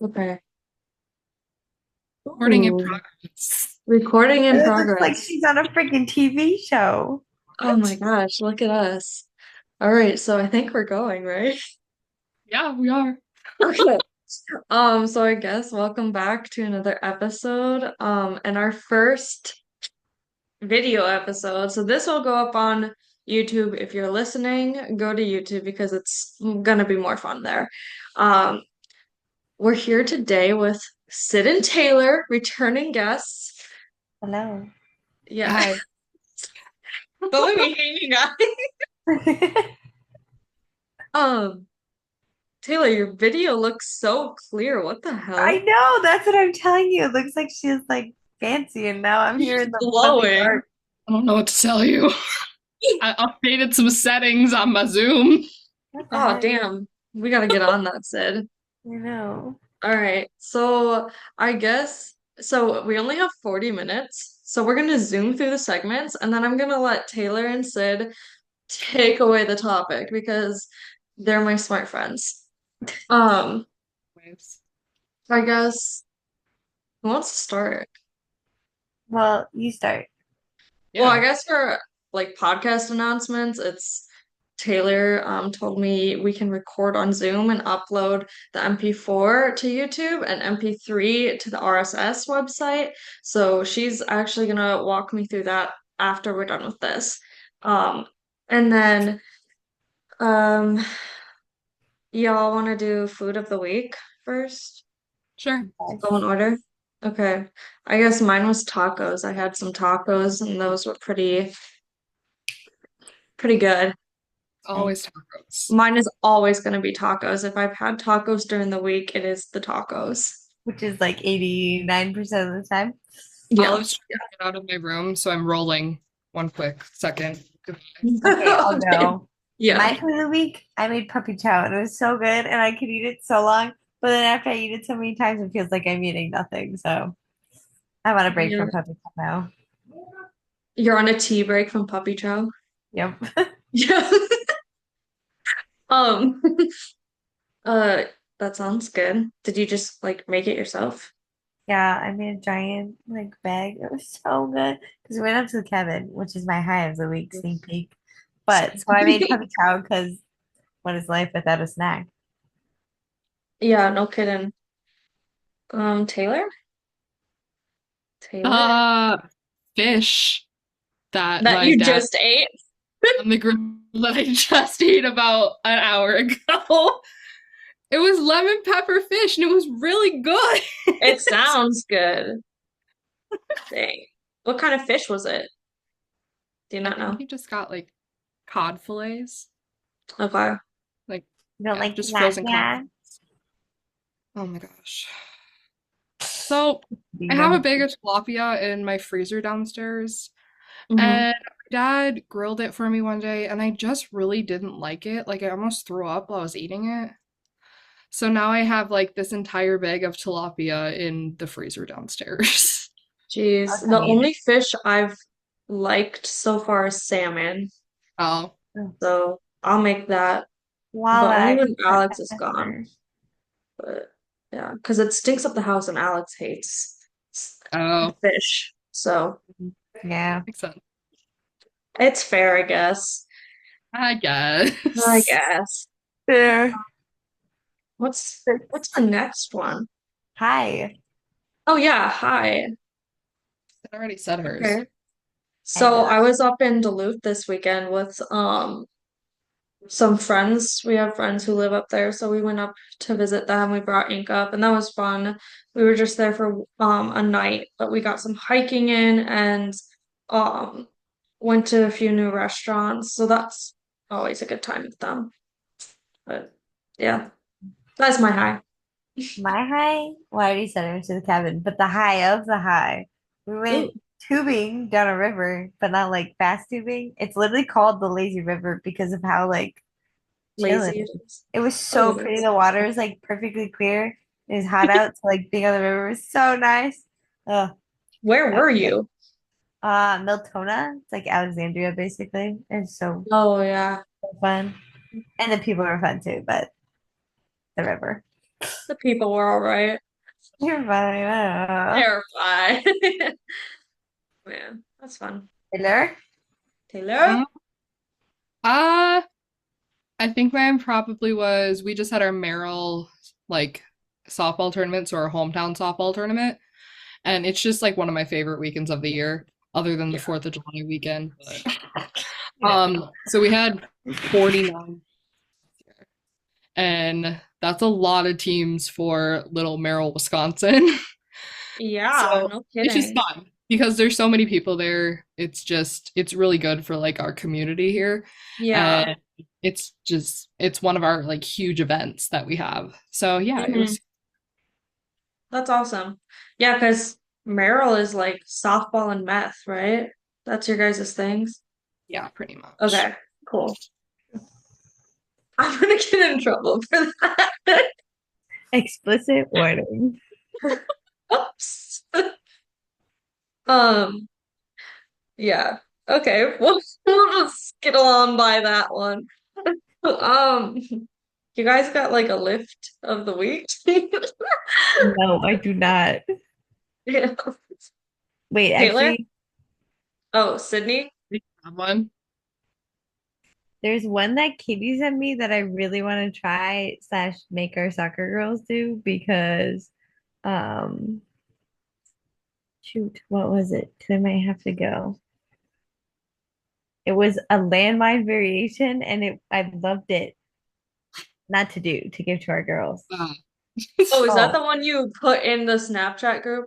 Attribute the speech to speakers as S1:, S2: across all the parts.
S1: Okay.
S2: Recording in
S1: Ooh,
S2: progress.
S1: recording in
S3: It looks like
S1: progress.
S3: she's on a freaking TV show.
S1: Oh my
S2: What?
S1: gosh, look at us. All right, so I think we're going, right?
S2: Yeah, we are.
S1: Okay. So I guess welcome back to another episode. And our first video episode. So this will go up on YouTube. If you're listening, go to YouTube because it's gonna be more fun there. Um, we're here today with Sid and Taylor, returning guests.
S3: Hello.
S1: Yeah.
S2: Hi.
S1: Don't let me hanging up. Um, Taylor, your video looks so clear. What the
S3: I
S1: hell?
S3: know, that's what I'm telling you. It looks like she's like fancy, and now I'm here
S1: You're
S3: in the fuzzy
S1: glowing.
S3: dark.
S2: I don't know what to tell you. I updated some settings on my Zoom.
S3: What the
S1: Oh,
S3: heck?
S1: damn. We gotta get on that, Sid.
S3: I know.
S1: All right. So I guess we only have 40 minutes. So we're gonna zoom through the segments and then I'm gonna let Taylor and Sid take away the topic because they're my smart friends. Um,
S2: Waves.
S1: I guess who wants to start?
S3: Well, you start.
S1: Well, I
S2: Yeah.
S1: guess for like podcast announcements, it's Taylor told me we can record on Zoom and upload the MP4 to YouTube and MP3 to the RSS website. So she's actually gonna walk me through that after we're done with this. Um, and then um, y'all want to do food of the week first?
S2: Sure.
S1: Go in
S3: Yes.
S1: order? Okay. I guess mine was tacos. I had some tacos and those were pretty good.
S3: Nice.
S2: Always tacos.
S1: Mine is always going to be tacos. If I've had tacos during the week, it is the tacos.
S3: Which is like 89% of the time.
S1: Yeah.
S2: Olive's trying to get out of my room, so I'm rolling. One quick second. Goodbye.
S3: Okay, I'll
S1: Okay.
S3: go.
S1: Yeah.
S3: My food of the week, I made puppy chow, and it was so good, and I could eat it so long. But then after I eat it so many times, it feels like I'm eating nothing. So I'm on a break
S1: Yeah.
S3: from puppy chow now.
S1: You're on a tea break from puppy chow.
S3: Yep.
S1: Yeah. Um, uh, that sounds good. Did you just like make it yourself?
S3: Yeah, I made a giant like bag. It was so good because we went up to the cabin, which is my high of the week sneak peek. But so I made puppy chow because what is life without a snack?
S1: Yeah, no kidding. Taylor? Taylor?
S2: Uh, fish that
S1: That
S2: my
S1: you
S2: dad
S1: just ate?
S2: on the grill that I just ate about an hour ago. It was lemon pepper fish and it was really good.
S1: It sounds good. Dang. What kind of fish was it? Do you
S2: I
S1: not
S2: think
S1: know?
S2: he just got like cod fillets.
S1: Okay.
S2: Like,
S3: You don't
S2: yeah,
S3: like
S2: just frozen cod.
S3: tilapia?
S2: Oh my gosh. So I
S3: You
S2: have a
S3: know,
S2: bag of tilapia in my freezer downstairs,
S1: Hmm.
S2: and my dad grilled it for me one day, and I just really didn't like it. Like, I almost threw up while I was eating it. So now I have like this entire bag of tilapia in the freezer downstairs.
S1: Jeez.
S3: that's
S1: The
S3: amazing.
S1: only fish I've liked so far is salmon.
S2: Oh,
S1: So I'll make that, but only
S3: Walleye
S1: when
S3: for
S1: Alex is gone.
S3: ever.
S1: But yeah, because it stinks up the house and Alex hates
S2: oh,
S1: fish. So
S3: Yeah.
S2: makes sense.
S1: it's fair, I guess.
S2: I
S1: I
S2: guess.
S1: guess.
S3: There.
S1: What's the next one?
S3: Hi.
S1: Oh yeah, hi.
S2: I already said hers.
S1: Okay.
S3: I
S1: So
S3: did.
S1: I was up in Duluth this weekend with some friends. We have friends who live up there, so we went up to visit them. We brought Ink up, and that was fun. We were just there for a night, but we got some hiking in and um went to a few new restaurants. So that's always a good time with them. But yeah, that's my high.
S3: My high, well, I already said I went to the cabin, but the high of the high, we
S1: Ooh,
S3: went tubing down a river, but not like fast tubing. It's literally called the Lazy River because of how like chill it
S1: lazy it
S3: is.
S1: is.
S3: It was
S1: Oh,
S3: so
S1: it
S3: pretty.
S1: is.
S3: The water is like perfectly clear. It was hot out, so like being on the river was so nice. Oh,
S1: Where were you?
S3: Miltona. It's like Alexandria, basically. It's
S1: Oh yeah.
S3: so fun. And the people are fun too, but the river.
S1: The people were all right.
S3: You're fine. I don't know.
S1: They're fine. Man, that's fun.
S3: Taylor?
S1: Taylor?
S2: Um, uh, I think mine probably was we just had our Merrill like softball tournament, so our hometown softball tournament. And it's just like one of my favorite weekends of the year, other than the
S1: Yeah.
S2: 4th of July weekend. But
S3: Yeah.
S2: so we had 49, and that's a lot of teams for little Merrill, Wisconsin.
S1: Yeah,
S2: So
S1: no
S2: it's just
S1: kidding.
S2: fun because there's so many people there. It's really good for like our community here.
S1: Yeah.
S2: And it's one of our like huge events that we have. So yeah, it
S1: Hmm.
S2: was
S1: That's awesome. Yeah, because Merrill is like softball and meth, right? That's your guys' things.
S2: yeah, pretty much.
S1: Okay, cool. I'm gonna get in trouble for that.
S3: Explicit warning.
S1: Oops. Um, yeah. Okay, we'll just skittle on by that one. Um, you guys got like a lift of the week?
S3: No, I do not.
S1: Yeah.
S3: Wait,
S1: Taylor?
S3: actually,
S1: Oh, Sydney?
S2: Have one.
S3: there's one that Katie sent me that I really want to try slash make our soccer girls do because um shoot, what was it? 'Cause I might have to go. It was a landmine variation and I loved it. Not to do, to give to our girls.
S2: Uh,
S1: Oh, is that
S3: Oh,
S1: the one you put in the Snapchat group?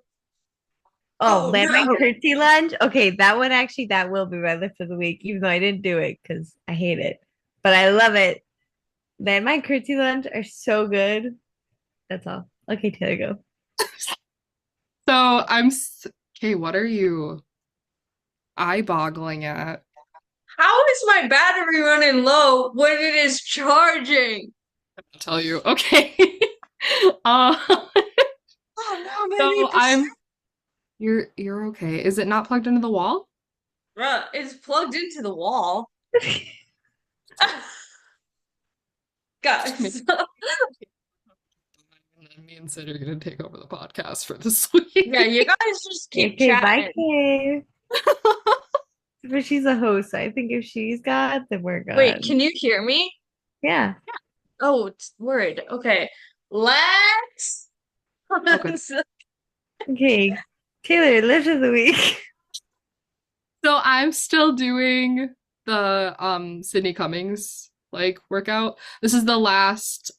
S3: oh,
S1: Oh
S3: landmine
S1: no.
S3: curtsy lunge. Okay, that one actually that will be my lift of the week, even though I didn't do it because I hate it. But I love it. Landmine curtsy lunge are so good. That's all. Okay, Taylor, go.
S2: so okay, what are you eye-boggling at?
S1: How is my battery running low when it is charging?
S2: I'll tell you. Okay. Uh,
S1: Oh no, maybe
S2: so
S1: percent.
S2: you're okay. Is it not plugged into the wall?
S1: Bruh, it's plugged into the wall.
S2: Just make
S1: Guys.
S2: and then me and Sid are gonna take over the podcast for this
S1: Yeah,
S2: week.
S1: you guys just keep
S3: Okay, bye,
S1: chatting.
S3: Kay. But she's a host, so I think if she's got, then we're
S1: Wait,
S3: good.
S1: can you hear me?
S3: Yeah.
S1: Oh, it's word. Okay. Let's.
S2: Okay.
S3: Okay. Taylor, lift of the week.
S2: So I'm still doing the Sydney Cummings like workout. This is the last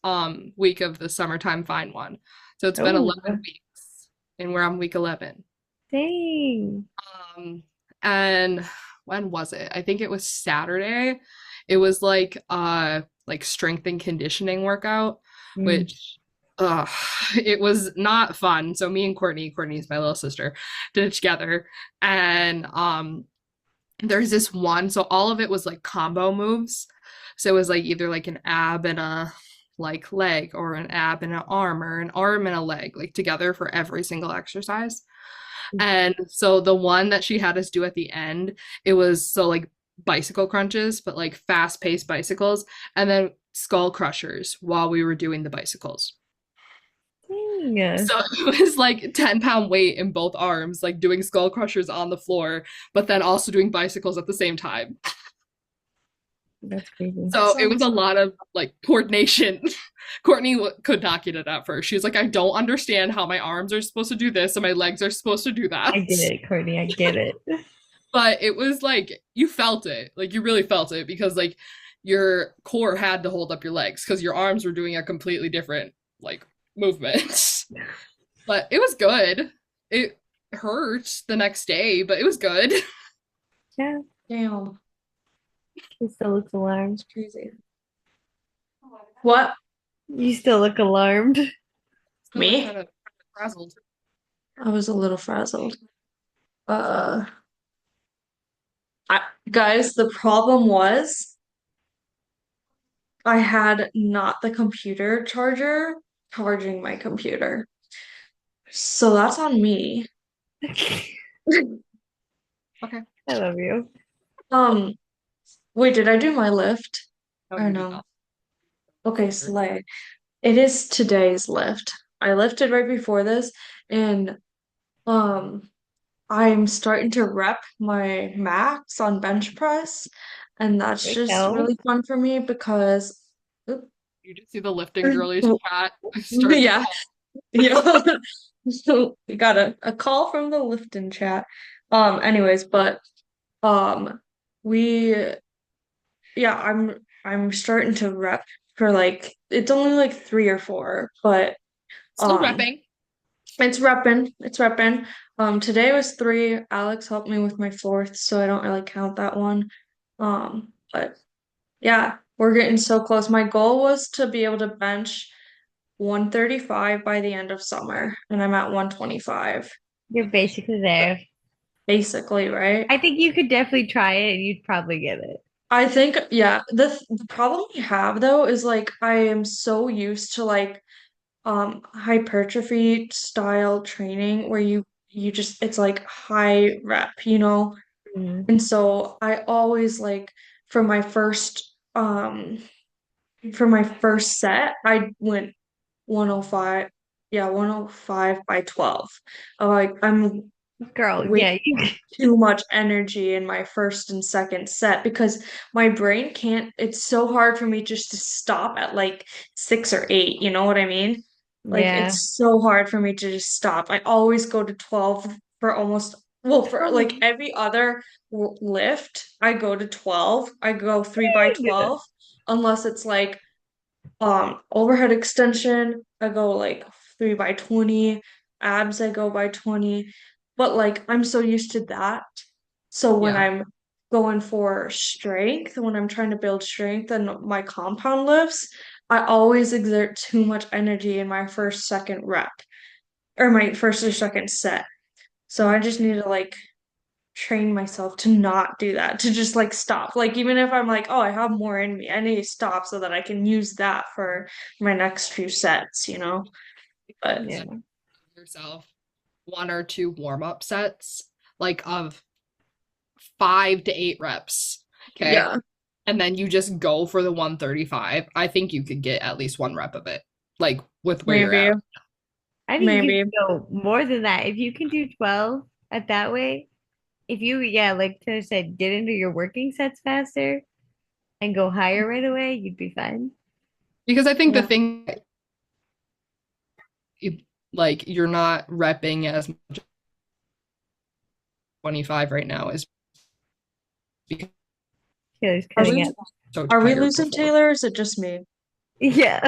S2: week of the summertime fine one. So it's been
S3: Oh,
S2: 11 weeks and we're on week 11.
S3: dang.
S2: Um and when was it? I think it was Saturday. It was like strength and conditioning workout,
S3: Mm.
S2: which it was not fun. So me and Courtney's my little sister, did it together. And there's this one, so all of it was like combo moves. So it was like either like an ab and a like leg or an ab and an arm or an arm and a leg like together for every single exercise. And so the one that she had us do at the end, it was so like bicycle crunches, but like fast-paced bicycles, and then skull crushers while we were doing the bicycles.
S3: Dang.
S2: So it was like 10-pound weight in both arms, like doing skull crushers on the floor, but then also doing bicycles at the same time.
S3: That's crazy.
S1: That
S2: So it was a
S1: sounds.
S2: lot of like coordination. Courtney could not get it at first. She was like, I don't understand how my arms are supposed to do this and my legs are supposed to do that.
S3: I get it, Courtney. I get it.
S2: But it was like you felt it. Like you really felt it because like your core had to hold up your legs because your arms were doing a completely different like movement. But it was good. It hurt the next day, but it was good.
S3: Yeah,
S1: Damn,
S3: you still look alarmed.
S1: it's crazy. What?
S3: You still look alarmed.
S2: Still like
S1: Me?
S2: kind of frazzled.
S1: I was a little frazzled. Uh, I, guys, the problem was I had not the computer charger charging my computer. So that's on me.
S2: Okay.
S3: I love you.
S1: Um, wait, did I do my lift
S2: No,
S1: or
S2: you did
S1: no?
S2: not.
S1: Okay, slay. It is today's lift. I lifted right before this, and um I'm starting to rep my max on bench press, and that's
S3: There you
S1: just
S3: go.
S1: really fun for me because oop,
S2: You just see the lifting girlies chat start to
S1: yeah,
S2: call.
S1: yeah. So we got a call from the Lifton chat. Anyways, but um we yeah, I'm starting to rep for like it's only like 3 or 4, but
S2: Still
S1: um
S2: repping.
S1: it's repping. It's repping. Today was 3. Alex helped me with my fourth, so I don't really count that one. But yeah, we're getting so close. My goal was to be able to bench 135 by the end of summer, and I'm at 125,
S3: You're basically there.
S1: basically, right?
S3: I think you could definitely try it and you'd probably get it.
S1: I think, yeah, the problem we have though is like I am so used to like hypertrophy style training where you just it's like high rep,
S3: Mm.
S1: and so I always like for my first set I went 105, yeah, 105 by 12. I'm
S3: Girl,
S1: way
S3: yeah, you
S1: too much energy in my first and second set because my brain can't, it's so hard for me just to stop at like 6 or 8, you know what I mean? Like
S3: yeah.
S1: it's so hard for me to just stop. I always go to 12 for almost, well, for like
S3: Oh,
S1: every other lift, I go to 12. I go 3 by
S3: dang.
S1: 12 unless it's like overhead extension, I go like 3 by 20. Abs, I go by 20. But like I'm so used to that. So when
S2: Yeah.
S1: I'm going for strength, when I'm trying to build strength and my compound lifts, I always exert too much energy in my first, second rep or my first or second set. So I just need to like train myself to not do that, to just like stop. Like even if I'm like, oh, I have more in me, I need to stop so that I can use that for my next few sets. But
S3: Yeah.
S2: Set yourself 1 or 2 warm-up sets, like of 5 to 8 reps. Okay.
S1: yeah,
S2: And then you just go for the 135. I think you could get at least 1 rep of it, like with where you're
S1: maybe,
S2: at.
S3: I think you
S1: maybe.
S3: can go more than that. If you can do 12 at that way, if you, yeah, like Taylor said, get into your working sets faster and go higher right away, you'd be fine.
S2: Because I think the
S1: Yeah.
S2: thing, like, you're not repping as much 25 right now is because
S3: Taylor's
S1: Are
S3: cutting
S1: we
S3: it.
S2: so
S1: are we
S2: tired
S1: losing
S2: before.
S1: Taylor or is it just me?
S3: Yeah.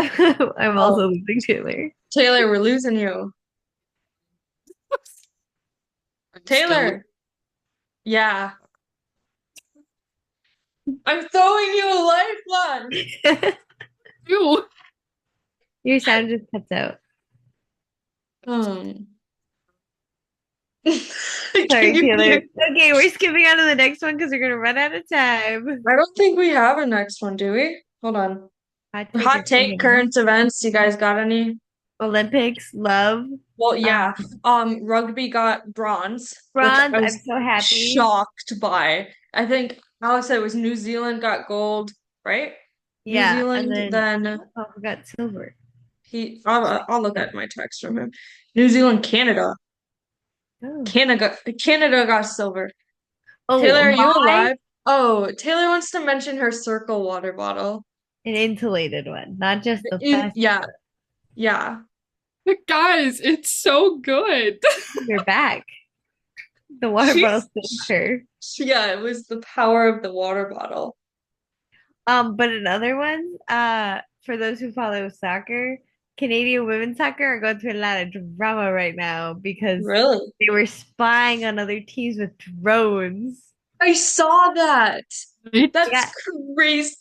S3: I'm
S1: Oh,
S3: also losing Taylor.
S1: Taylor, we're losing you.
S2: Are you still?
S1: Taylor, yeah. I'm throwing you a lifeline.
S2: You?
S3: Your sound just cuts out.
S1: Hmm. Can
S3: Sorry,
S1: you
S3: Taylor.
S1: hear?
S3: Okay, we're skipping on to the next one because we're gonna run out of time.
S1: I don't think we have a next one, do we? Hold on.
S3: Hot take or
S1: Hot take,
S3: opinion?
S1: current events. You guys got any?
S3: Olympics, love,
S1: Well,
S3: uh,
S1: yeah. Rugby got bronze, which
S3: bronze.
S1: I
S3: I'm
S1: was
S3: so happy.
S1: shocked by. I think Alex said it was New Zealand got gold, right? New
S3: Yeah, and
S1: Zealand,
S3: then
S1: then
S3: oh, we got silver.
S1: I'll look at my text from him. New Zealand, Canada.
S3: Oh,
S1: Canada got silver. Taylor,
S3: oh,
S1: are you
S3: my
S1: alive? Oh, Taylor wants to mention her Circle water bottle.
S3: an insulated one, not just the plastic.
S1: Yeah, yeah.
S2: Guys, it's so good.
S3: You're back. The water bottle saved
S1: She's
S3: her.
S1: Yeah, it was the power of the water bottle.
S3: But another one, for those who follow soccer, Canadian women's soccer are going through a lot of drama right now because
S1: Really?
S3: they were spying on other teams with drones.
S1: I saw that.
S3: They
S1: That's
S3: got
S1: crazy.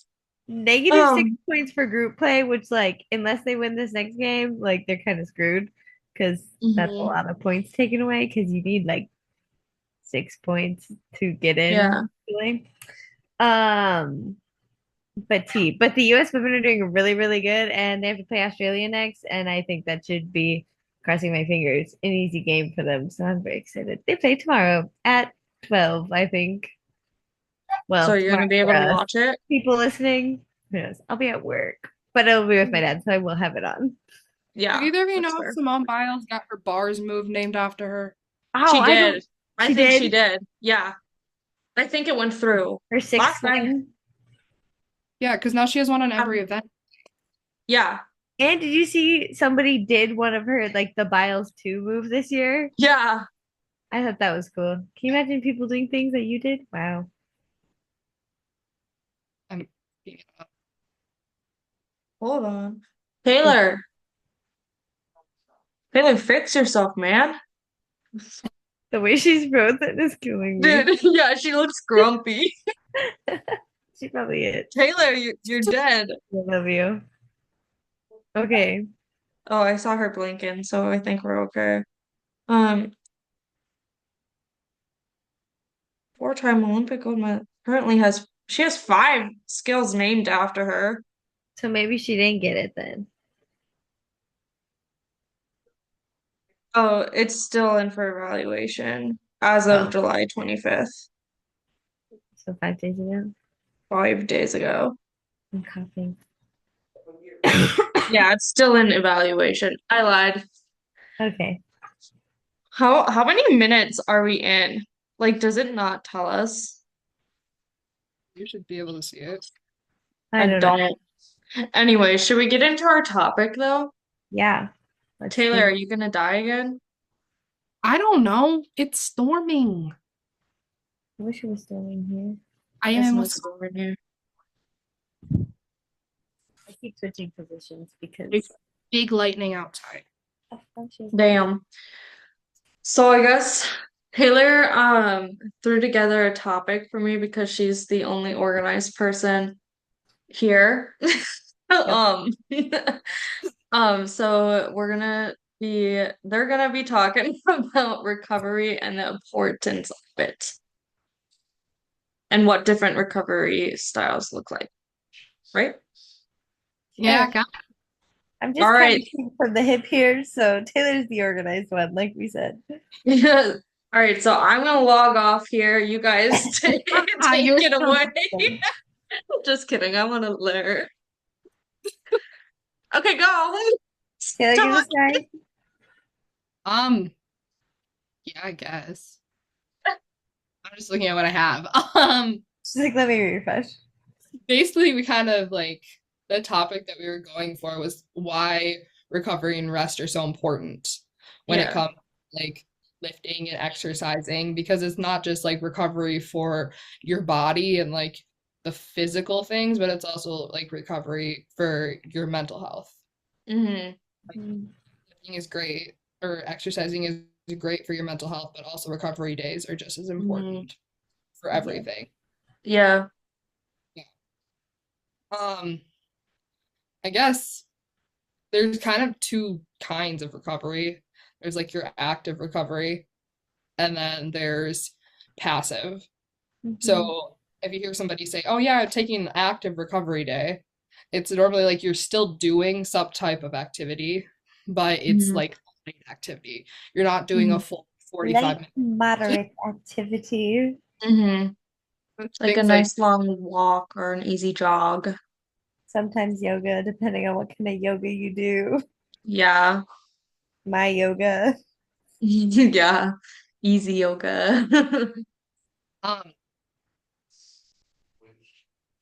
S3: -6
S1: Um,
S3: points for group play, which like unless they win this next game, like they're kind of screwed because that's a
S1: mhm.
S3: lot of points taken away because you need like 6 points to get in.
S1: Yeah.
S3: Really. Um, but the US women are doing really, really good and they have to play Australia next, and I think that should be crossing my fingers, an easy game for them. So I'm very excited. They play tomorrow at 12, I think.
S1: So
S3: Well,
S1: you're
S3: tomorrow
S1: gonna be
S3: for
S1: able to
S3: us.
S1: watch it?
S3: People listening, who knows? I'll be at work. but it'll be with my dad, so I will have it on.
S2: Do
S1: Yeah,
S2: either of you
S1: that's
S2: know if
S1: fair.
S2: Simone Biles got her bars move named after her?
S3: Oh,
S1: She
S3: I don't.
S1: did. I
S3: She
S1: think she
S3: did
S1: did. Yeah, I think it went through.
S3: her sixth
S1: Last time,
S3: one.
S2: Yeah, because now she has one on every
S1: um,
S2: event.
S1: yeah,
S3: And did you see somebody did one of her like the Biles 2 move this year?
S1: yeah.
S3: I thought that was cool. Can you imagine people doing things that you did? Wow.
S2: I'm
S1: Hold on.
S3: It-
S1: Taylor, Taylor, fix yourself, man.
S3: The way she's frozen is killing me.
S1: Dude, yeah, she looks grumpy.
S3: She probably is.
S1: Taylor, you're dead.
S3: I love you. Okay.
S1: Oh, I saw her blinking, so I think we're okay. Um, four-time Olympic gold medal currently has she has five skills named after her.
S3: So maybe she didn't get it then.
S1: Oh, it's still in for evaluation as of
S3: Oh,
S1: July 25th,
S3: so 5 days ago.
S1: 5 days ago.
S3: I'm coughing.
S1: Yeah, it's still in evaluation. I lied.
S3: Okay.
S1: How many minutes are we in? Like, does it not tell us?
S2: You should be able to see it.
S3: I
S1: I
S3: don't know.
S1: don't. Anyway, should we get into our topic though?
S3: Yeah. Let's
S1: Taylor,
S3: do
S1: are
S3: it.
S1: you gonna die again?
S2: I don't know. It's storming.
S3: I wish it was still in here.
S2: I am
S1: It's
S2: in
S1: not
S2: Wisconsin.
S1: still in here.
S3: I keep switching positions
S2: Big,
S3: because
S2: big lightning outside.
S3: of functions.
S1: Damn. So I guess Taylor threw together a topic for me because she's the only organized person here.
S3: Yep.
S1: Um so they're gonna be talking about recovery and the importance of it and what different recovery styles look like, right?
S2: Yeah,
S3: Sure.
S2: got
S3: I'm
S1: All
S3: just kind
S1: right.
S3: of shooting from the hip here, so Taylor's the organized one, like we said.
S1: Yeah. All right, so I'm gonna log off here. You guys take
S2: You're
S1: it
S2: so
S1: away. Just kidding. I want to learn. Okay, go.
S3: Taylor, give
S1: Talk.
S3: us nine.
S2: um yeah, I guess. I'm just looking at what I have.
S3: She's like, let me refresh.
S2: Basically we kind of like the topic that we were going for was why recovery and rest are so important when it
S1: Yeah.
S2: comes to, like lifting and exercising because it's not just like recovery for your body and like the physical things, but it's also like recovery for your mental health.
S1: Hmm.
S2: Like
S3: Mm,
S2: lifting is great or exercising is great for your mental health, but also recovery days are just as
S1: Hmm.
S2: important for
S3: yeah.
S2: everything.
S1: Yeah.
S2: Yeah. Um, I guess there's kind of two kinds of recovery. There's like your active recovery, and then there's passive.
S3: Mhm.
S2: So if you hear somebody say, "Oh yeah, I'm taking an active recovery day," it's normally like you're still doing some type of activity, but it's
S1: Hmm.
S2: like light activity. You're not doing a
S1: Hmm.
S2: full 45
S3: Light,
S2: minutes.
S3: moderate activity.
S1: Hmm. Like a
S2: Things like
S1: nice long walk or an easy jog.
S3: Sometimes yoga, depending on what kind of yoga you do.
S1: Yeah.
S3: My yoga.
S1: Yeah. Easy yoga.
S2: um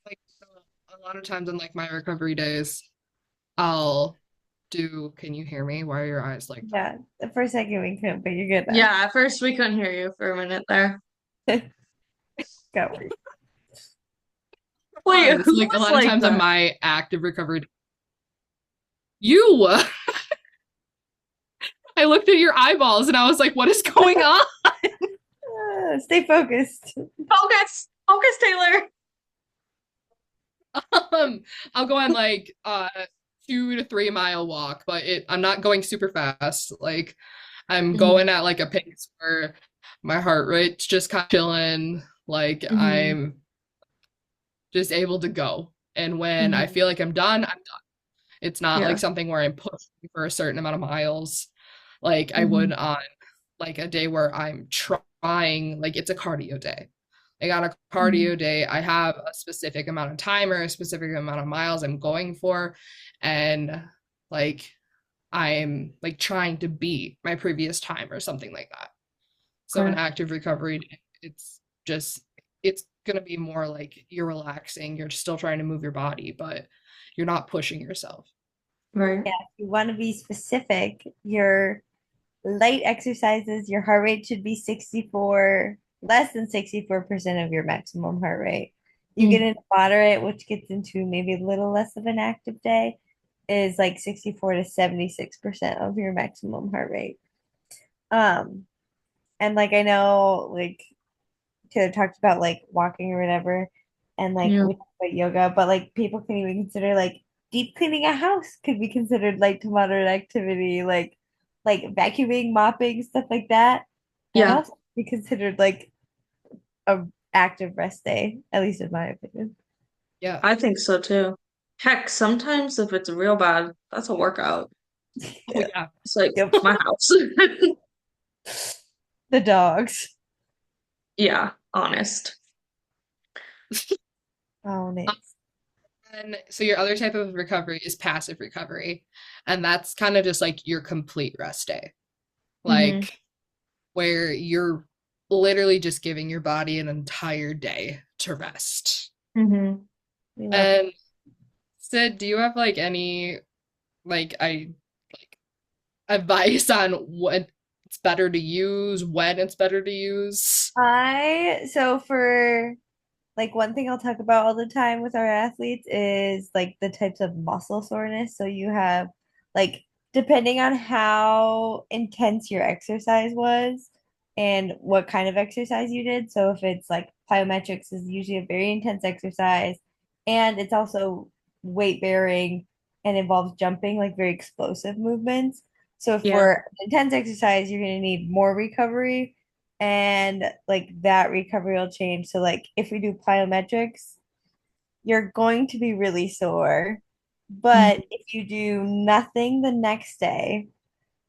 S2: like a lot of times on like my recovery days, I'll do, can you hear me? Why are your eyes like that?
S3: Yeah, the first second we couldn't, but you're good now.
S1: Yeah, at first we couldn't hear you for a minute there.
S3: Got worried.
S1: Wait,
S2: So
S1: who
S2: like a
S1: was
S2: lot of
S1: like
S2: times on
S1: that?
S2: my active recovery, you, I looked at your eyeballs and I was like, what is going on?
S3: Stay focused.
S1: Focus! Focus, Taylor!
S2: I'll go on like 2 to 3 mile walk, but I'm not going super fast. Like I'm
S1: Hmm.
S2: going at like a pace where my heart rate's just kind of chilling. Like
S1: Hmm.
S2: I'm just able to go. And when I
S1: Hmm.
S2: feel like I'm done, I'm done. It's not like
S1: Yeah.
S2: something where I'm pushing for a certain amount of miles like I would
S1: Hmm.
S2: on like a day where I'm trying, like it's a cardio day. Like on a
S1: Mhm.
S2: cardio day, I have a specific amount of time or a specific amount of miles I'm going for. And like I'm like trying to beat my previous time or something like that. So an
S1: Okay.
S2: active recovery, it's just it's gonna be more like you're relaxing, you're still trying to move your body, but you're not pushing yourself.
S1: Right.
S3: Yeah, if you want to be specific, your light exercises, your heart rate should be 64, less than 64% of your maximum heart rate. You get
S1: Mm.
S3: into moderate, which gets into maybe a little less of an active day, is like 64 to 76% of your maximum heart rate. Um, and like I know like Taylor talked about like walking or whatever, and like
S1: Yeah.
S3: we talked about yoga, but like people can even consider like deep cleaning a house could be considered light to moderate activity, like vacuuming, mopping, stuff like that. That
S1: Yeah.
S3: also be considered like a active rest day, at least in my opinion.
S2: Yeah.
S1: I think so too. Heck, sometimes if it's real bad, that's a workout.
S2: Oh
S3: Yeah.
S2: yeah.
S1: It's like
S3: Yep.
S1: my house.
S3: The dogs.
S1: Yeah, honest.
S3: Oh, nice.
S2: And so your other type of recovery is passive recovery. And that's kind of just like your complete rest day.
S1: Hmm.
S2: Like where you're literally just giving your body an entire day to rest.
S1: Hmm.
S3: We love
S2: And Sid, do you have like any like advice on what it's better to use, when it's better to use?
S3: I so for like one thing I'll talk about all the time with our athletes is like the types of muscle soreness. So you have like depending on how intense your exercise was and what kind of exercise you did. So if it's like plyometrics is usually a very intense exercise and it's also weight bearing and involves jumping, like very explosive movements. So
S1: Yeah.
S3: for an intense exercise, you're going to need more recovery and like that recovery will change. So like if we do plyometrics, you're going to be really sore. But
S1: Mhm.
S3: if you do nothing the next day,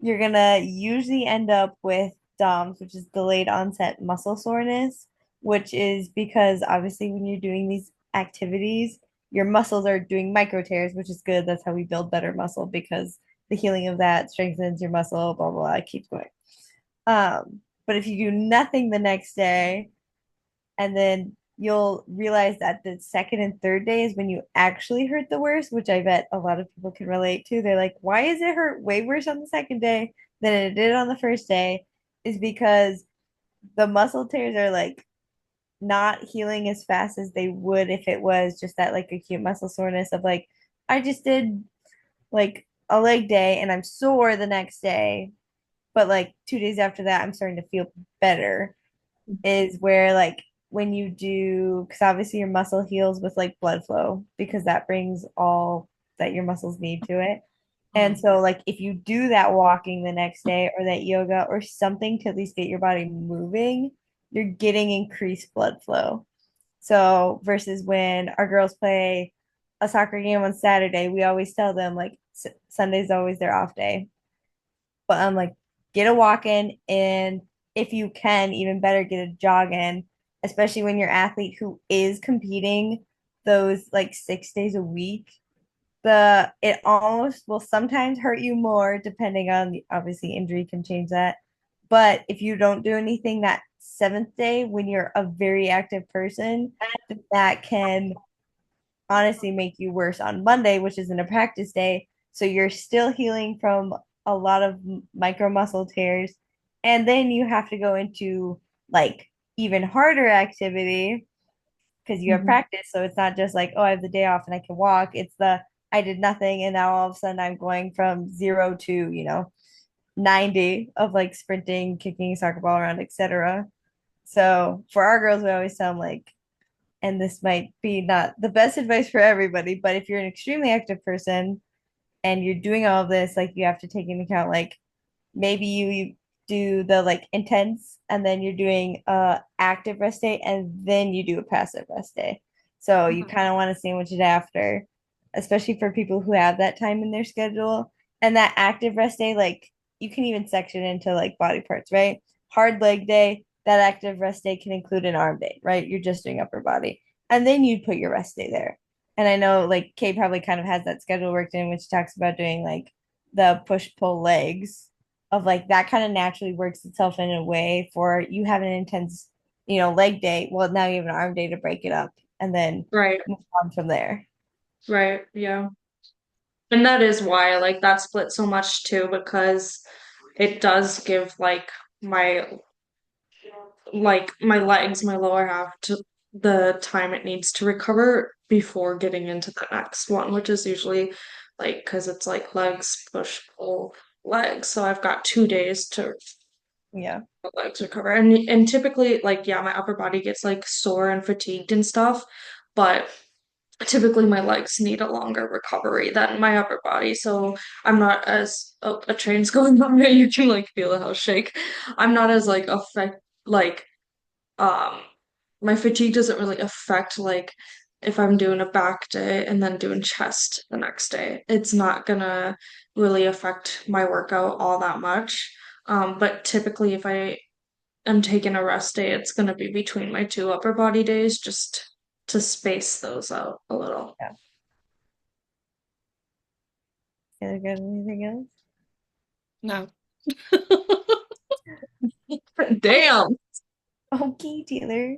S3: you're gonna usually end up with DOMS, which is delayed onset muscle soreness, which is because obviously when you're doing these activities, your muscles are doing micro tears, which is good. That's how we build better muscle because the healing of that strengthens your muscle, blah blah blah. It keeps going. But if you do nothing the next day, and then you'll realize that the second and third day is when you actually hurt the worst, which I bet a lot of people can relate to. They're like, why is it hurt way worse on the second day than it did on the first day? Is because the muscle tears are like not healing as fast as they would if it was just that like acute muscle soreness of like, I just did like a leg day and I'm sore the next day, but like 2 days after that, I'm starting to feel better is where like when you do because obviously your muscle heals with like blood flow because that brings all that your muscles need to it. And
S2: Mhm.
S3: so like if you do that walking the next day or that yoga or something to at least get your body moving, you're getting increased blood flow. So versus when our girls play a soccer game on Saturday, we always tell them like Sunday's always their off day. But I'm like, get a walk in, and if you can, even better, get a jog in, especially when you're an athlete who is competing those like 6 days a week. It almost will sometimes hurt you more depending on obviously injury can change that. But if you don't do anything that seventh day when you're a very active person, that can honestly make you worse on Monday, which isn't a practice day. So you're still healing from a lot of micro muscle tears. And then you have to go into like even harder activity because you have
S1: Mhm.
S3: practice. So it's not just like, oh, I have the day off and I can walk. It's the I did nothing and now all of a sudden I'm going from 0 to, 90 of like sprinting, kicking a soccer ball around, etc. So for our girls, we always tell them like and this might be not the best advice for everybody, but if you're an extremely active person and you're doing all of this, like you have to take into account like maybe you do the like intense and then you're doing active rest day and then you do a passive rest day. So you
S2: Mhm.
S3: kind of want to sandwich it after, especially for people who have that time in their schedule. And that active rest day, like you can even section into like body parts, right? Hard leg day, that active rest day can include an arm day, right? You're just doing upper body. And then you'd put your rest day there. And I know like Kay probably kind of has that schedule worked in, which talks about doing like the push pull legs of like that kind of naturally works itself in a way for you have an intense, leg day. Well, now you have an arm day to break it up and then
S1: Right,
S3: move on from there.
S1: right, yeah. And that is why I like that split so much too, because it does give my my legs, my lower half to the time it needs to recover before getting into the next one, which is usually like because it's like legs, push, pull, legs. So I've got 2 days to
S3: Yeah.
S1: let legs recover. And typically like yeah, my upper body gets like sore and fatigued and stuff, but typically my legs need a longer recovery than my upper body. So I'm not as oh, a train's going by, you can like feel the house shake. I'm not as like like um my fatigue doesn't really affect like if I'm doing a back day and then doing chest the next day. It's not gonna really affect my workout all that much. But typically if I am taking a rest day, it's gonna be between my two upper body days just to space those out a little.
S3: Yeah. Taylor, got anything else?
S2: No.
S1: Damn.
S3: Okay, Taylor.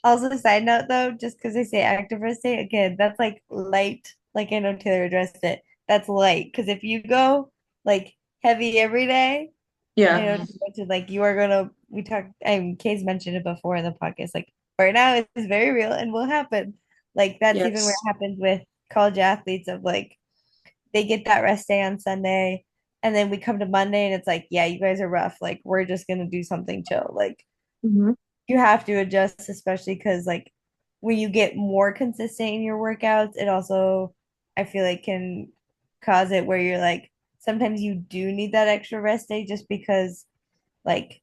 S3: Also, side note though, just because I say active rest day, again, that's like light. Like I know Taylor addressed it. That's light. Because if you go like heavy every day, I
S1: Yeah.
S3: know you mentioned like you are gonna we talked Kay's mentioned it before in the podcast, like burnout is very real and will happen. Like that's even where
S1: Yes.
S3: it happens with college athletes of like they get that rest day on Sunday and then we come to Monday and it's like, yeah, you guys are rough. Like we're just gonna do something chill. Like
S1: Hmm.
S3: you have to adjust, especially because like when you get more consistent in your workouts, it also I feel like can cause it where you're like sometimes you do need that extra rest day just because like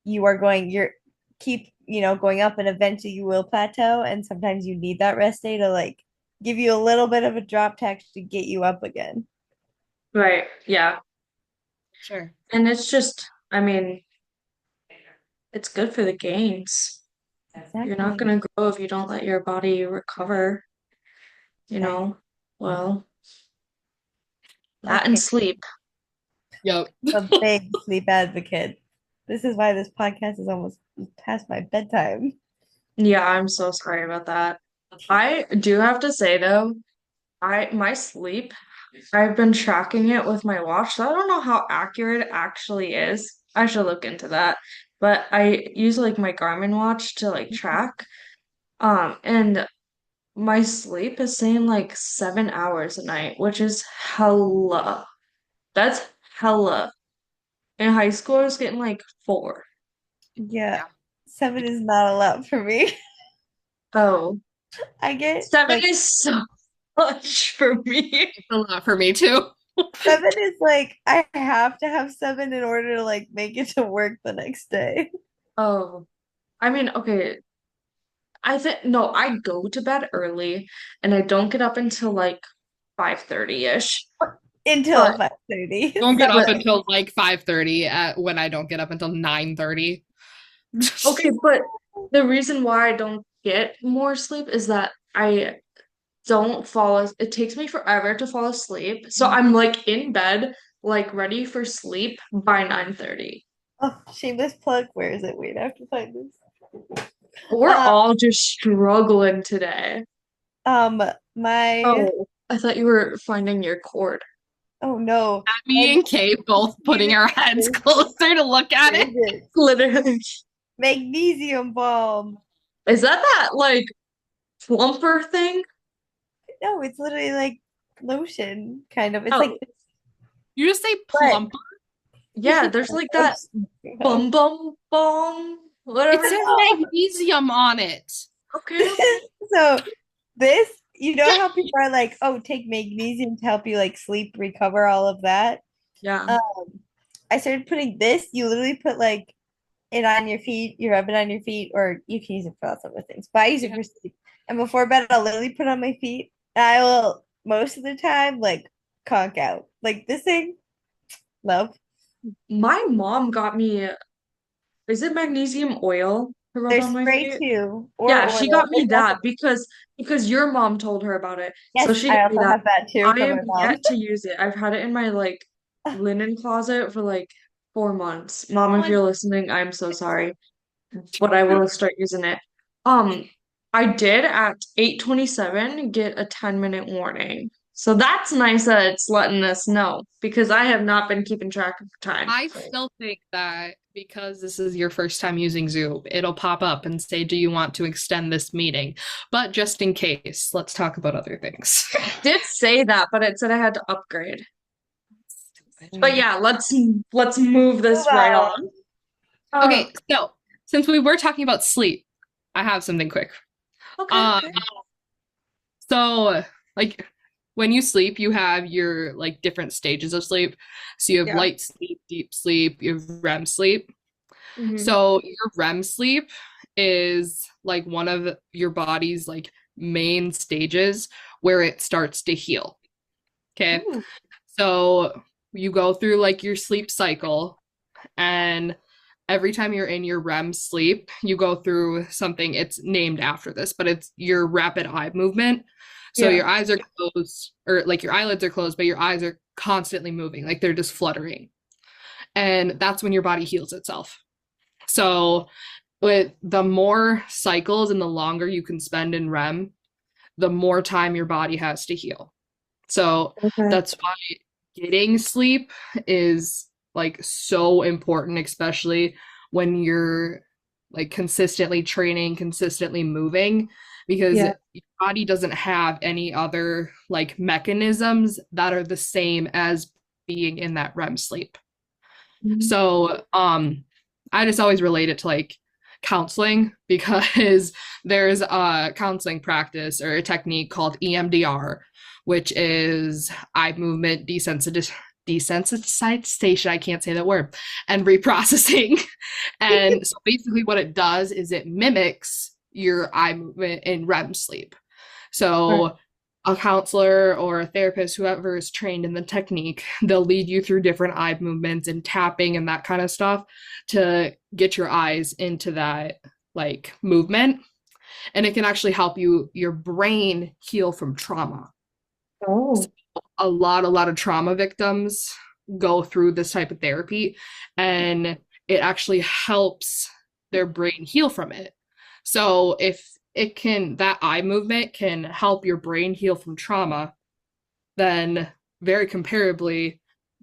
S3: you're keep going up and eventually you will plateau and sometimes you need that rest day to like give you a little bit of a drop text to get you up again.
S1: Right. Yeah.
S2: Sure.
S1: And it's just, I mean, it's good for the gains. You're not
S3: Exactly.
S1: gonna grow if you don't let your body recover, you
S3: Exactly.
S1: know? Well, that and
S3: Okay.
S1: sleep.
S2: Yep.
S3: A big sleep advocate. This is why this podcast is almost past my bedtime.
S1: Yeah, I'm so sorry about that. I do have to say though, I my sleep, I've been tracking it with my watch, so I don't know how accurate it actually is. I should look into that. But I use like my Garmin watch to like track. And my sleep is saying like 7 hours a night, which is hella. That's hella. In high school, I was getting like 4.
S3: Yeah,
S2: Yeah.
S3: 7 is not a lot for me.
S1: Oh,
S3: I get
S1: 7
S3: like
S1: is so much for me.
S2: It's a lot for me too.
S3: 7 is like I have to have 7 in order to like make it to work the next day.
S1: Oh, I mean, okay. I think no, I go to bed early and I don't get up until like 5:30-ish.
S3: Until
S1: But
S3: 5:30.
S2: Don't get up
S3: So
S2: until like 5:30 at when I don't get up until 9:30.
S1: okay, but the reason why I don't get more sleep is that I don't fall it takes me forever to fall asleep. So I'm like in bed, like ready for sleep by 9:30.
S3: oh, shameless plug. Where is it? Wait, I have to find this.
S1: We're
S3: Uh,
S1: all just struggling today.
S3: um, my
S1: Oh, I thought you were finding your cord.
S3: oh no,
S2: Me
S3: my
S2: and Kate both putting our heads closer to look at
S3: where
S2: it.
S3: is it?
S1: Literally.
S3: Magnesium balm.
S1: Is that like plumper thing?
S3: No, it's literally like lotion, kind of. It's
S1: Oh,
S3: like
S2: You just say
S3: but
S2: plump.
S1: yeah, there's like that
S3: lotion.
S1: bum bum bum,
S2: It
S1: whatever it's
S2: says
S1: called.
S2: magnesium on it.
S1: Okay.
S3: So this, you know how people are like, oh, take magnesium to help you like sleep, recover, all of that.
S1: Yeah.
S3: Um, I started putting this. You literally put like it on your feet, you rub it on your feet, or you can use it for lots of other things. But I use it
S2: Yeah.
S3: for sleep. And before bed, I'll literally put it on my feet. And I will most of the time like conk out. Like this thing, love.
S1: My mom got me is it magnesium oil to rub
S3: There's
S1: on my
S3: spray
S1: feet?
S3: too, or
S1: Yeah, she
S3: oil.
S1: got me that because your mom told her about it. So
S3: Yes,
S1: she
S3: I
S1: got me
S3: also
S1: that.
S3: have that too
S1: I
S3: from
S1: have
S3: my mom.
S1: yet to use it. I've had it in my like linen closet for like 4 months. Mom, if
S3: Oh,
S1: you're listening, I'm so sorry, but I will start using it. Um, I did at 8:27 get a 10-minute warning. So that's nice that it's letting us know because I have not been keeping track of time.
S2: I still think that because this is your first time using Zoom, it'll pop up and say, "Do you want to extend this meeting?" But just in case, let's talk about other things.
S1: Did say that, but it said I had to upgrade. But
S2: Stupid.
S1: yeah, let's move
S3: move
S1: this right
S3: on.
S1: on. Um,
S2: Okay, so since we were talking about sleep, I have something quick.
S1: okay,
S2: Um,
S1: okay.
S2: so like when you sleep, you have your like different stages of sleep. So you have
S1: Yeah.
S2: light sleep, deep sleep, you have REM sleep.
S1: Hmm.
S2: So your REM sleep is like one of your body's like main stages where it starts to heal. Okay.
S1: Ooh,
S2: So you go through like your sleep cycle, and every time you're in your REM sleep, you go through something. It's named after this, but it's your rapid eye movement. So
S1: yeah.
S2: your eyes are closed, or like your eyelids are closed, but your eyes are constantly moving, like they're just fluttering. And that's when your body heals itself. So with the more cycles and the longer you can spend in REM, the more time your body has to heal. So
S1: Okay.
S2: that's why getting sleep is like so important, especially when you're like consistently training, consistently moving, because
S1: Yeah.
S2: your body doesn't have any other like mechanisms that are the same as being in that REM sleep.
S1: Mhm.
S2: So, I just always relate it to like counseling because there's a counseling practice or a technique called EMDR, which is eye movement desensitization. I can't say that word, and reprocessing. And so basically, what it does is it mimics your eye movement in REM sleep.
S1: Right.
S2: So a counselor or a therapist, whoever is trained in the technique, they'll lead you through different eye movements and tapping and that kind of stuff to get your eyes into that like movement. And it can actually help your brain heal from trauma. So
S1: Oh,
S2: a lot of trauma victims go through this type of therapy, and it actually helps their brain heal from it. So if it can, that eye movement can help your brain heal from trauma, then very comparably,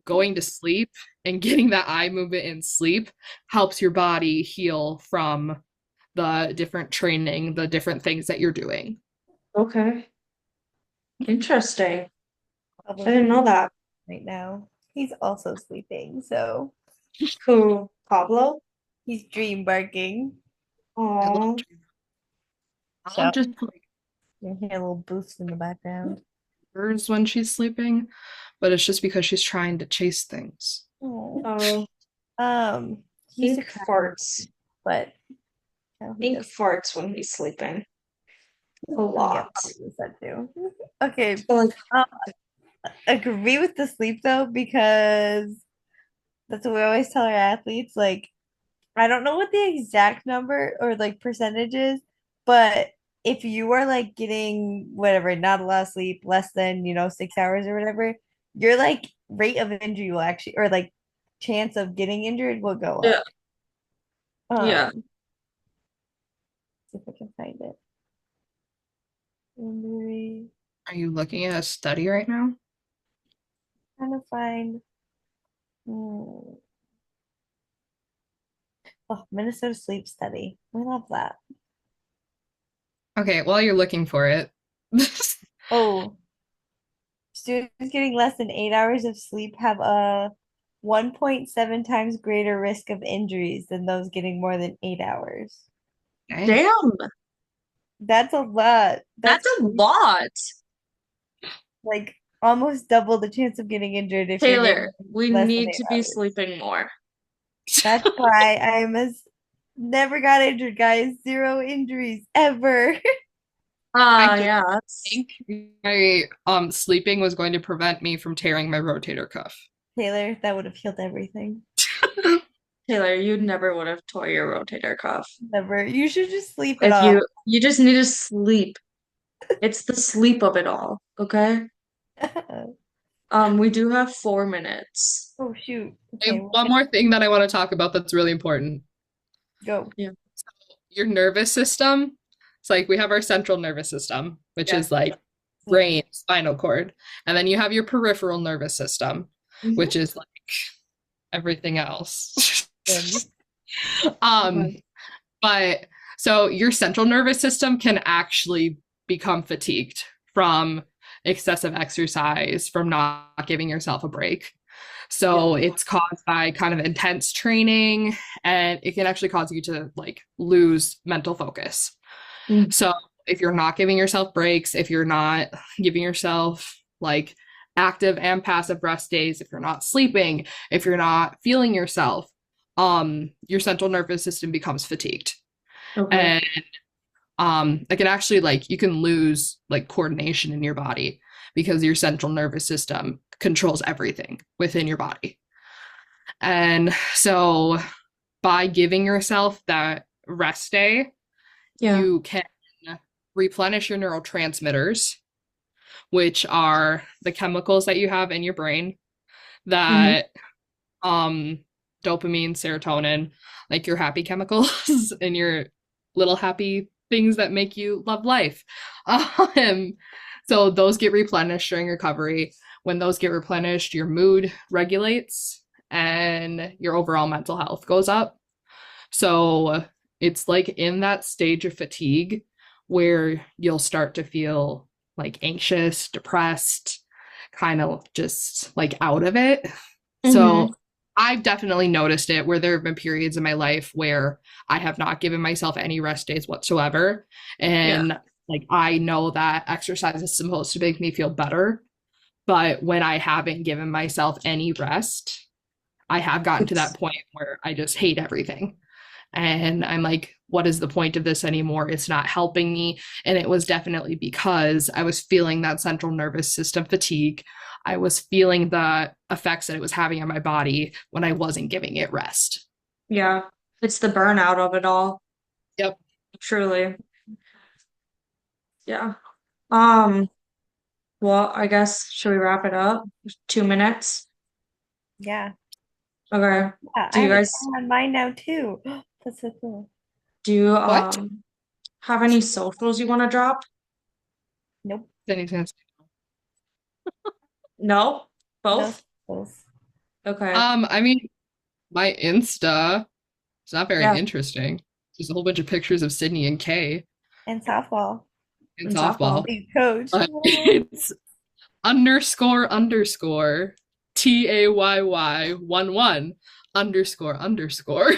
S2: going to sleep and getting that eye movement in sleep helps your body heal from the different training, the different things that you're doing.
S1: okay. Interesting. I
S3: Pablo's
S1: didn't know that.
S3: right now. He's also sleeping, so
S1: Who? Pablo?
S3: he's dream barking.
S2: I love
S1: Oh,
S2: I'll
S3: So
S2: just
S3: you can hear a little boost in the background.
S2: hers when she's sleeping, but it's just because she's trying to chase things.
S3: Oh.
S1: oh,
S3: He's a
S1: ink
S3: crying,
S1: farts.
S3: but no, he
S1: Ink
S3: does.
S1: farts when he's sleeping. A
S3: Oh yeah,
S1: lot.
S3: probably does that too. Okay.
S1: So, like,
S3: Um, agree with the sleep though, because that's what we always tell our athletes. Like, I don't know what the exact number or like percentage is, but if you are like getting whatever, not a lot of sleep, less than, 6 hours or whatever, your like rate of injury will actually, or like chance of getting injured will go
S1: yeah,
S3: up.
S1: yeah.
S3: See if I can find it. Injury,
S2: Are you looking at a study right now?
S3: trying to find. Hmm. Oh, Minnesota sleep study. I love that.
S2: Okay, while you're looking for it,
S3: Oh, students getting less than 8 hours of sleep have a 1.7 times greater risk of injuries than those getting more than 8 hours.
S2: okay.
S1: Damn,
S3: That's a lot.
S1: that's
S3: That's
S1: a lot.
S3: like almost double the chance of getting injured if you're getting
S1: Taylor, we
S3: less than
S1: need
S3: eight
S1: to be
S3: hours.
S1: sleeping more.
S3: That's why I'm as never got injured, guys. Zero injuries ever.
S2: I
S1: Ah,
S2: didn't
S1: yeah, that's
S2: think my sleeping was going to prevent me from tearing my rotator cuff.
S3: Taylor, that would have healed everything.
S1: Taylor, you never would have tore your rotator cuff.
S3: Never. You should just sleep it
S1: If
S3: off.
S1: you just need to sleep. It's the sleep of it all, okay? We do have 4 minutes.
S3: Oh shoot.
S2: I
S3: Okay,
S2: have one more thing that I want to talk about that's really important.
S3: go.
S1: Yeah.
S2: Your nervous system. It's like we have our central nervous system, which
S1: Yeah.
S2: is like
S3: Yeah.
S2: brain, spinal cord. And then you have your peripheral nervous system,
S1: Mhm.
S2: which is like everything else.
S3: Good.
S2: um, but so your central nervous system can actually become fatigued from excessive exercise, from not giving yourself a break.
S1: Yeah.
S2: So it's caused by kind of intense training, and it can actually cause you to like lose mental focus.
S1: Mm.
S2: So if you're not giving yourself breaks, if you're not giving yourself like active and passive rest days, if you're not sleeping, if you're not feeling yourself, your central nervous system becomes fatigued.
S1: Okay.
S2: And it can actually like you can lose like coordination in your body because your central nervous system controls everything within your body. And so by giving yourself that rest day,
S1: Yeah.
S2: you can replenish your neurotransmitters, which are the chemicals that you have in your brain
S1: Hmm.
S2: that dopamine, serotonin, like your happy chemicals and your little happy things that make you love life. Um, so those get replenished during recovery. When those get replenished, your mood regulates and your overall mental health goes up. So it's like in that stage of fatigue where you'll start to feel like anxious, depressed, kind of just like out of it.
S1: Hmm.
S2: So I've definitely noticed it where there have been periods in my life where I have not given myself any rest days whatsoever.
S1: Yeah.
S2: And like I know that exercise is supposed to make me feel better. But when I haven't given myself any rest, I have gotten to that
S1: It's
S2: point where I just hate everything. And I'm like, what is the point of this anymore? It's not helping me. And it was definitely because I was feeling that central nervous system fatigue. I was feeling the effects that it was having on my body when I wasn't giving it rest.
S1: yeah. It's the burnout of it all.
S2: Yep.
S1: Truly. Yeah. Um, well, I guess should we wrap it up? 2 minutes.
S3: Yeah.
S1: Okay.
S3: Yeah, I
S1: Do you
S3: have a
S1: guys
S3: time on mine now too. That's so cool.
S1: do you
S2: What?
S1: have any socials you want to drop?
S3: Nope.
S2: Any sense?
S1: No?
S3: No
S1: Both?
S3: schools.
S1: Okay.
S2: I mean, my Insta is not very
S1: Yeah.
S2: interesting. Just a whole bunch of pictures of Sydney and Kay
S3: And softball.
S2: in
S1: In softball.
S2: softball.
S3: Big coach.
S2: But it's underscore underscore TAYY11 underscore underscore.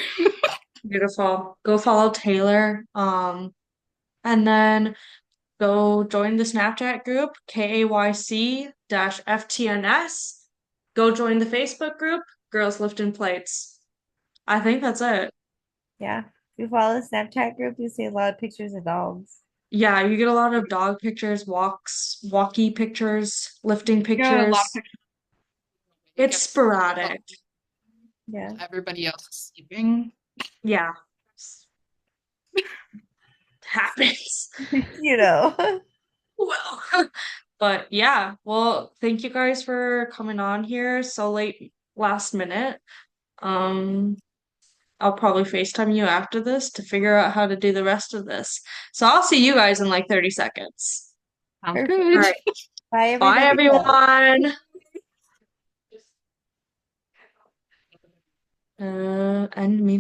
S1: Beautiful. Go follow Taylor. And then go join the Snapchat group, KAYC-FTNS. Go join the Facebook group, Girls Lifting Plates. I think that's it.
S3: Yeah. If you follow the Snapchat group, you see a lot of pictures of dogs.
S1: Yeah, you get a lot of dog pictures, walks, walkie pictures, lifting
S2: Yeah, a lot of
S1: pictures.
S2: pictures.
S1: It's sporadic.
S3: Yeah.
S2: Everybody else is sleeping.
S1: Yeah. Happens.
S3: You know.
S1: Well, but yeah, well, thank you guys for coming on here so late last minute. Um, I'll probably FaceTime you after this to figure out how to do the rest of this. So I'll see you guys in like 30 seconds.
S2: Sounds
S3: Perfect.
S1: All
S2: good.
S1: right.
S3: Bye,
S1: Bye,
S3: everybody.
S1: everyone. End meeting.